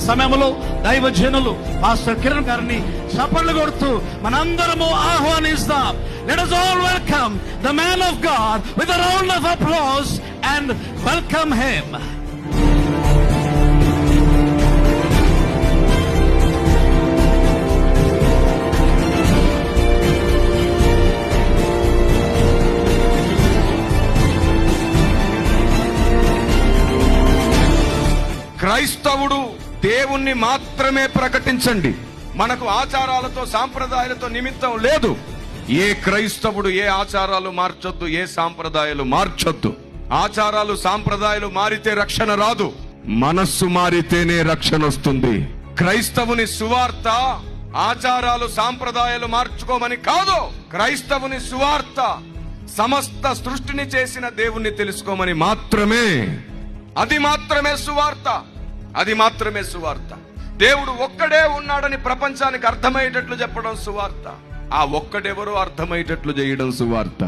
సమయంలో దైవజనులు పాస్టర్ కిరణ్ గారిని చప్పట్లు కొడుతూ మనందరము ఆహ్వానిస్తాం. Let us all welcome the man of God with a round of applause and welcome him. క్రైస్తవుడు దేవుణ్ణి మాత్రమే ప్రకటించండి. మనకు ఆచారాలతో సాంప్రదాయాలతో నిమిత్తం లేదు. ఏ క్రైస్తవుడు ఏ ఆచారాలు మార్చొద్దు, ఏ సాంప్రదాయాలు మార్చొద్దు. ఆచారాలు సాంప్రదాయాలు మారితే రక్షణ రాదు, మనస్సు మారితేనే రక్షణ వస్తుంది. క్రైస్తవుని సువార్త ఆచారాలు సాంప్రదాయాలు మార్చుకోమని కాదు. క్రైస్తవుని సువార్త సమస్త సృష్టిని చేసిన దేవుణ్ణి తెలుసుకోమని మాత్రమే. అది మాత్రమే సువార్త, అది మాత్రమే సువార్త. దేవుడు ఒక్కడే ఉన్నాడని ప్రపంచానికి అర్థమయ్యేటట్లు చెప్పడం సువార్త. ఆ ఒక్కడెవరో అర్థమయ్యేటట్లు చేయడం సువార్త.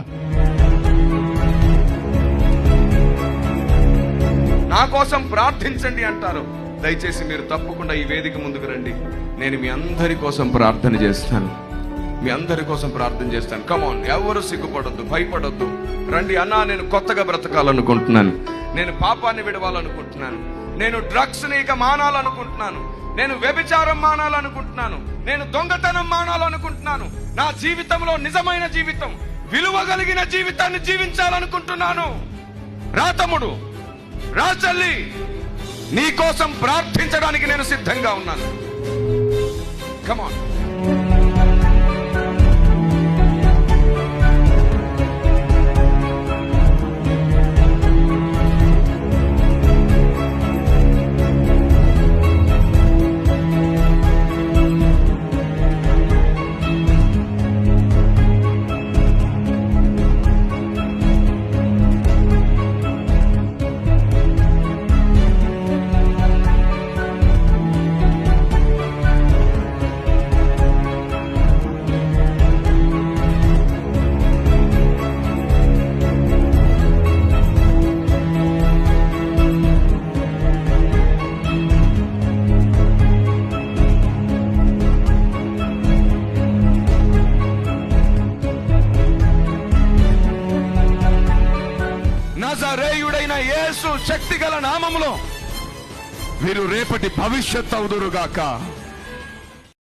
నా కోసం ప్రార్థించండి అంటారు. దయచేసి మీరు తప్పకుండా ఈ వేదిక ముందుకు రండి. నేను మీ అందరి కోసం ప్రార్థన చేస్తాను, మీ అందరి కోసం ప్రార్థన చేస్తాను. కమాన్, ఎవరు సిగ్గుపడొద్దు, భయపడొద్దు. రండి. అన్నా, నేను కొత్తగా బ్రతకాలనుకుంటున్నాను, నేను పాపాన్ని విడవాలనుకుంటున్నాను, నేను డ్రగ్స్ ని ఇక మానాలనుకుంటున్నాను, నేను వ్యభిచారం మానాలనుకుంటున్నాను, నేను దొంగతనం మానాలనుకుంటున్నాను, నా జీవితంలో నిజమైన జీవితం, విలువ కలిగిన జీవితాన్ని జీవించాలనుకుంటున్నాను. రా తమ్ముడు, రా చెల్లి, నీ కోసం ప్రార్థించడానికి నేను సిద్ధంగా ఉన్నాను. కమాన్. నజరేయుడైన యేసు శక్తిగల నామములో వీరు రేపటి భవిష్యత్ అవుదురుగాక.